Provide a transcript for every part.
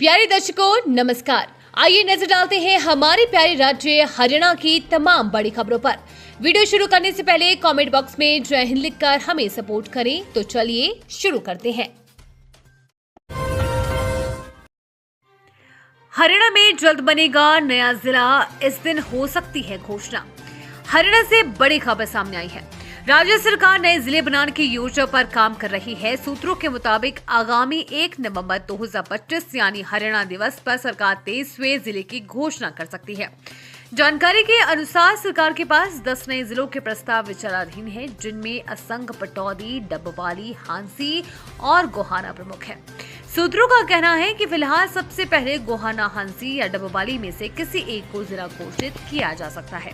प्यारे दर्शकों नमस्कार। आइए नजर डालते हैं हमारे प्यारे राज्य हरियाणा की तमाम बड़ी खबरों पर। वीडियो शुरू करने से पहले कमेंट बॉक्स में जय हिंद लिखकर हमें सपोर्ट करें। तो चलिए शुरू करते हैं। हरियाणा में जल्द बनेगा नया जिला, इस दिन हो सकती है घोषणा। हरियाणा से बड़ी खबर सामने आई है। राज्य सरकार नए जिले बनाने की योजना पर काम कर रही है। सूत्रों के मुताबिक आगामी 1 नवंबर 2025 यानी हरियाणा दिवस पर सरकार 23वें जिले की घोषणा कर सकती है। जानकारी के अनुसार सरकार के पास 10 नए जिलों के प्रस्ताव विचाराधीन हैं, जिनमें असंग, पटौदी, डबवाली, हांसी और गोहाना प्रमुख है। सूत्रों का कहना है कि फिलहाल सबसे पहले गोहाना, हांसी या डबवाली में से किसी एक को जिला घोषित किया जा सकता है।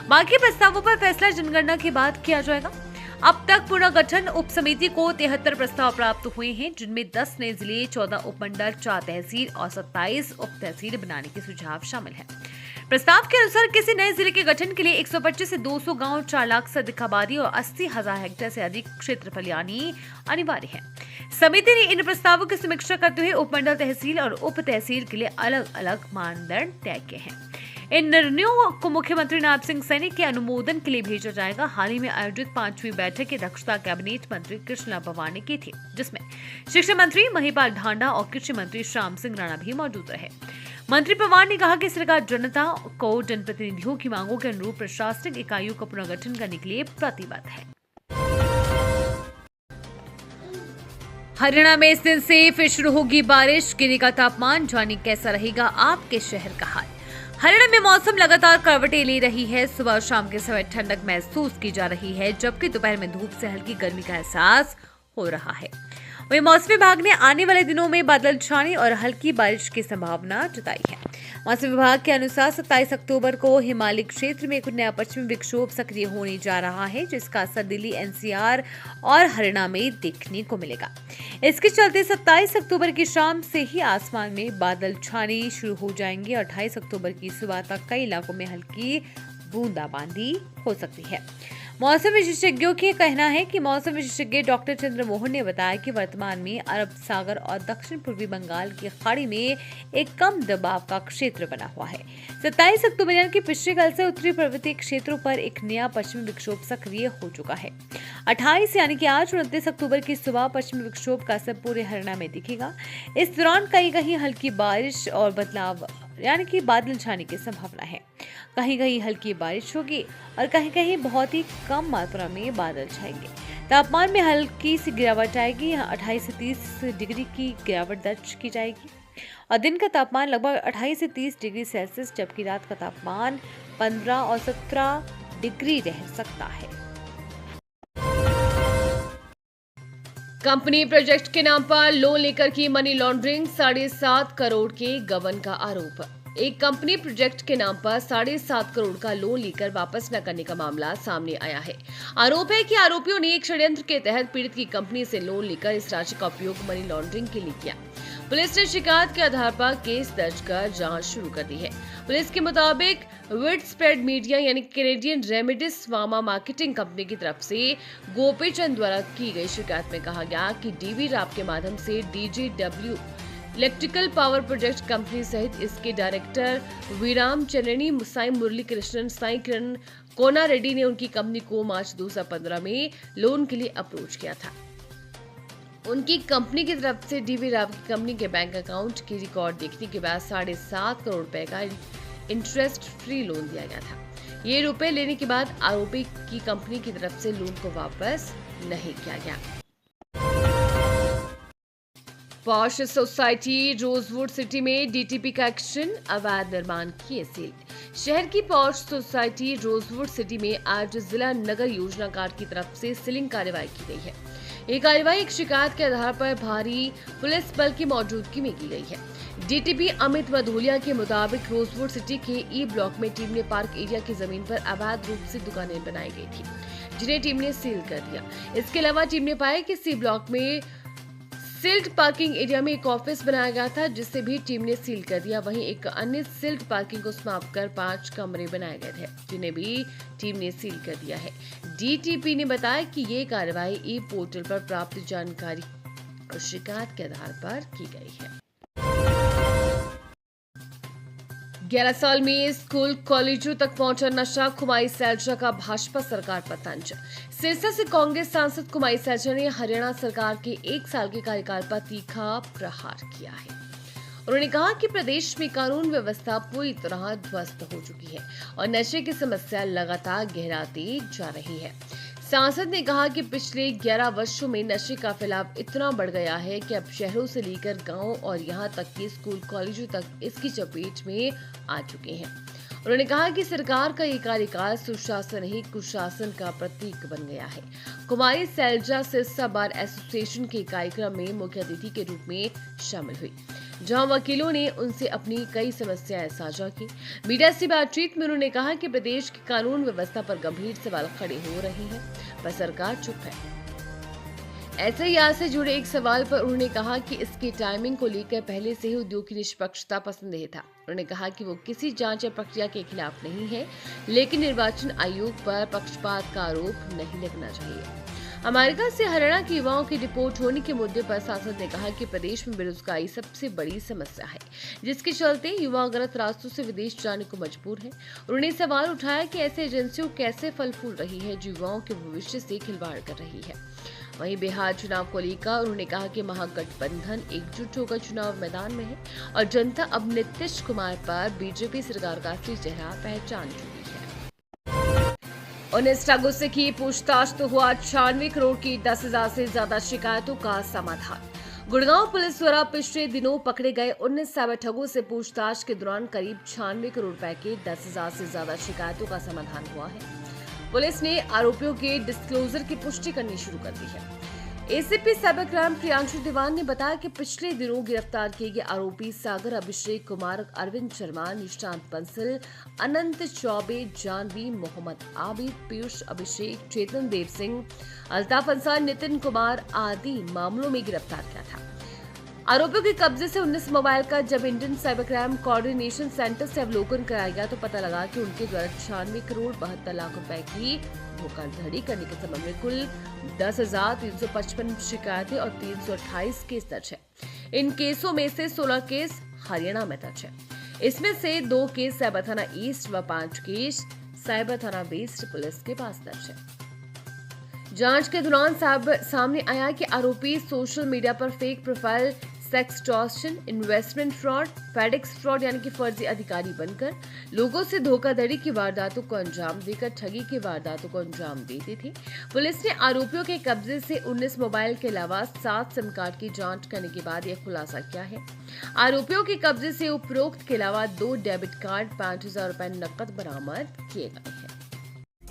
बाकी प्रस्तावों पर फैसला जनगणना के बाद किया जाएगा। अब तक पुनर्गठन उप समिति को 73 प्रस्ताव प्राप्त हुए हैं, जिनमें 10 नए जिले, 14 उपमंडल, 4 तहसील और 27 उप तहसील बनाने के सुझाव शामिल हैं। प्रस्ताव के अनुसार किसी नए जिले के गठन के लिए 125 से 200 गांव, 4 लाख से अधिक आबादी और 80,000 हेक्टेयर से अधिक क्षेत्रफल यानी अनिवार्य है। समिति ने इन प्रस्तावों की समीक्षा करते हुए उपमंडल, तहसील और उप तहसील के लिए अलग अलग मानदंड तय किए हैं। इन निर्णयों को मुख्यमंत्री नायब सिंह सैनी के अनुमोदन के लिए भेजा जाएगा। हाल ही में आयोजित 5वीं बैठक की अध्यक्षता कैबिनेट मंत्री कृष्णा पवार ने की थी, जिसमें शिक्षा मंत्री महिपाल ढांडा और कृषि मंत्री श्याम सिंह राणा भी मौजूद रहे। मंत्री पवार ने कहा कि सरकार जनता को जनप्रतिनिधियों की मांगों के अनुरूप प्रशासनिक इकाइयों का पुनर्गठन करने के लिए प्रतिबद्ध है। हरियाणा में इस दिन से फिर शुरू होगी बारिश, गिरेगा का तापमान, जानिए कैसा रहेगा आपके शहर का हाल। हरियाणा में मौसम लगातार करवटें ले रही है। सुबह और शाम के समय ठंडक महसूस की जा रही है, जबकि दोपहर में धूप से हल्की गर्मी का एहसास हो रहा है। वहीं मौसम विभाग ने आने वाले दिनों में बादल छाने और हल्की बारिश की संभावना जताई है। मौसम विभाग के अनुसार 27 अक्टूबर को हिमालय क्षेत्र में एक नया पश्चिमी विक्षोभ सक्रिय होने जा रहा है, जिसका असर दिल्ली, एनसीआर और हरियाणा में देखने को मिलेगा। इसके चलते 27 अक्टूबर की शाम से ही आसमान में बादल छाने शुरू हो जाएंगे और 28 अक्टूबर की सुबह तक कई इलाकों में हल्की बूंदाबांदी हो सकती है। मौसम विशेषज्ञों का कहना है कि मौसम विशेषज्ञ डॉक्टर चंद्र मोहन ने बताया कि वर्तमान में अरब सागर और दक्षिण पूर्वी बंगाल की खाड़ी में एक कम दबाव का क्षेत्र बना हुआ है। 27 अक्टूबर यानी कि पिछले कल से उत्तरी पर्वतीय क्षेत्रों पर एक नया पश्चिमी विक्षोभ सक्रिय हो चुका है। 28 यानी कि आज 29 अक्टूबर की सुबह पश्चिमी विक्षोभ का असर पूरे हरियाणा में दिखेगा। इस दौरान कहीं कहीं हल्की बारिश और बदलाव यानी कि बादल छाने की संभावना है। कहीं कहीं हल्की बारिश होगी और कहीं कहीं बहुत ही कम मात्रा में बादल छाएंगे। तापमान में हल्की सी गिरावट आएगी। यहाँ 28 से 30 डिग्री की गिरावट दर्ज की जाएगी और दिन का तापमान लगभग 28 से 30 डिग्री सेल्सियस, जबकि रात का तापमान 15 और 17 डिग्री रह सकता है। कंपनी प्रोजेक्ट के नाम पर लोन लेकर की मनी लॉन्ड्रिंग, 7.5 करोड़ के गबन का आरोप। एक कंपनी प्रोजेक्ट के नाम पर 7.5 करोड़ का लोन लेकर वापस न करने का मामला सामने आया है। आरोप है कि आरोपियों ने एक षड्यंत्र के तहत पीड़ित की कंपनी से लोन लेकर इस राशि का उपयोग मनी लॉन्ड्रिंग के लिए किया। पुलिस ने शिकायत के आधार पर केस दर्ज कर जांच शुरू कर दी है। पुलिस के मुताबिक विड स्प्रेड मीडिया यानी Canadian remedies pharma marketing company की तरफ से गोपी चंद द्वारा की गई शिकायत में कहा गया कि डीवी राव के माध्यम से डीजीडब्ल्यू इलेक्ट्रिकल पावर प्रोजेक्ट कंपनी सहित इसके डायरेक्टर वीराम चन्नी, साई मुरली कृष्णन, साई किरण कोना रेड्डी ने उनकी कंपनी को मार्च 2015 में लोन के लिए अप्रोच किया था। उनकी कंपनी की तरफ से डीवी राव की कंपनी के बैंक अकाउंट की रिकॉर्ड देखने के बाद 7.5 करोड़ रुपए का इंटरेस्ट फ्री लोन दिया गया था। ये रुपए लेने के बाद आरोपी की कंपनी की तरफ से लोन को वापस नहीं किया गया। पॉश सोसाइटी रोजवुड सिटी में डीटीपी का एक्शन, अवैध निर्माण किए सील। शहर की पॉश सोसाइटी रोजवुड सिटी में आज जिला नगर योजनाकार की तरफ से सीलिंग कार्रवाई की गई है। ये कार्रवाई एक शिकायत के आधार पर भारी पुलिस बल की मौजूदगी में की गई है। डीटीपी अमित मधोलिया के मुताबिक रोजवुड सिटी के ई ब्लॉक में टीम ने पार्क एरिया की जमीन पर अवैध रूप से दुकानें बनाई गई थी, जिन्हें टीम ने सील कर दिया। इसके अलावा टीम ने पाया कि सी ब्लॉक में सिल्ट पार्किंग एरिया में एक ऑफिस बनाया गया था, जिसे भी टीम ने सील कर दिया। वहीं एक अन्य सिल्ट पार्किंग को समाप्त कर 5 कमरे बनाए गए थे, जिन्हें भी टीम ने सील कर दिया है। डीटीपी ने बताया कि ये कार्रवाई ई पोर्टल पर प्राप्त जानकारी और शिकायत के आधार पर की गई है। 11 साल में स्कूल कॉलेजों तक पहुंचा नशा, कुमारी सैलजा का भाजपा सरकार पर तंज। सिरसा से कांग्रेस सांसद कुमारी सैलजा ने हरियाणा सरकार के 1 साल के कार्यकाल पर तीखा प्रहार किया है। उन्होंने कहा कि प्रदेश में कानून व्यवस्था पूरी तरह ध्वस्त हो चुकी है और नशे की समस्या लगातार गहराती जा रही है। सांसद ने कहा कि पिछले 11 वर्षों में नशे का फैलाव इतना बढ़ गया है कि अब शहरों से लेकर गांवों और यहां तक कि स्कूल कॉलेजों तक इसकी चपेट में आ चुके हैं। उन्होंने कहा कि सरकार का ये कार्यकाल सुशासन नहीं कुशासन का प्रतीक बन गया है। कुमारी सैलजा सिरसा बार एसोसिएशन के कार्यक्रम में मुख्य अतिथि के रूप में शामिल हुई, जहां वकीलों ने उनसे अपनी कई समस्याएं साझा की। मीडिया से बातचीत में उन्होंने कहा कि प्रदेश की कानून व्यवस्था पर गंभीर सवाल खड़े हो रहे हैं, पर सरकार चुप है। ऐसे ही आज से जुड़े एक सवाल पर उन्होंने कहा कि इसकी टाइमिंग को लेकर पहले से ही उद्योग की निष्पक्षता पसंदीदा था। उन्होंने कहा कि वो किसी जांच या प्रक्रिया के खिलाफ नहीं है, लेकिन निर्वाचन आयोग पर पक्षपात का आरोप नहीं लगना चाहिए। अमेरिका से हरियाणा के युवाओं की डिपोर्ट होने के मुद्दे पर सांसद ने कहा कि प्रदेश में बेरोजगारी सबसे बड़ी समस्या है, जिसके चलते युवा गलत रास्तों से विदेश जाने को मजबूर है। उन्होंने सवाल उठाया कि ऐसे एजेंसियों कैसे फल फूल रही है जो युवाओं के भविष्य से खिलवाड़ कर रही है। वहीं बिहार चुनाव को लेकर उन्होंने कहा कि महागठबंधन एकजुट होकर चुनाव मैदान में है और जनता अब नीतीश कुमार पर बीजेपी सरकार का असली चेहरा पहचान चुकी है। 19 अगस्त से की पूछताछ तो हुआ 96 करोड़ की 10,000 से ज्यादा शिकायतों का समाधान। गुड़गांव पुलिस द्वारा पिछले दिनों पकड़े गए 19 साइबर ठगों से पूछताछ के दौरान करीब 96 करोड़ रुपए के 10,000 से ज्यादा शिकायतों का समाधान हुआ है। पुलिस ने आरोपियों के डिस्क्लोजर की पुष्टि करनी शुरू कर दी है। एसीपी साइबर क्राइम प्रियांशु दीवान ने बताया कि पिछले दिनों गिरफ्तार किए गए आरोपी सागर अभिषेक कुमार, अरविंद शर्मा, निशांत बंसल, अनंत चौबे, जानवी, मोहम्मद आबिद, पीयूष अभिषेक, चेतन देव सिंह, अल्ताफ अंसार, नितिन कुमार आदि मामलों में गिरफ्तार किया था। आरोपियों के कब्जे से 19 मोबाइल का जब Indian cyber crime coordination centre से अवलोकन कराया गया तो पता लगा कि उनके द्वारा 96 करोड़ 72 लाख रुपए की धोखाधड़ी करने के संबंध में कुल 10,355 शिकायतें और 328 केस दर्ज है। इन केसों में से 16 केस हरियाणा में दर्ज है। इसमें से 2 केस साइबर थाना ईस्ट व 5 केस साइबर थाना वेस्ट पुलिस के पास दर्ज है। जांच के दौरान सामने आया कि आरोपी सोशल मीडिया पर fake profile, sextortion, investment fraud, FedEx fraud यानी कि फर्जी अधिकारी बनकर लोगों से धोखाधड़ी की वारदातों को अंजाम देकर ठगी की वारदातों को अंजाम देते थे। पुलिस ने आरोपियों के कब्जे से 19 मोबाइल के अलावा 7 सिम कार्ड की जांच करने के बाद यह खुलासा किया है। आरोपियों के कब्जे से उपरोक्त के अलावा 2 डेबिट कार्ड, 5,000 रुपए नकद बरामद किए गए हैं।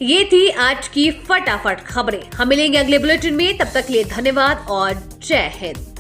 ये थी आज की फटाफट खबरें। हम मिलेंगे अगले बुलेटिन में, तब तक के लिए धन्यवाद और जय हिंद।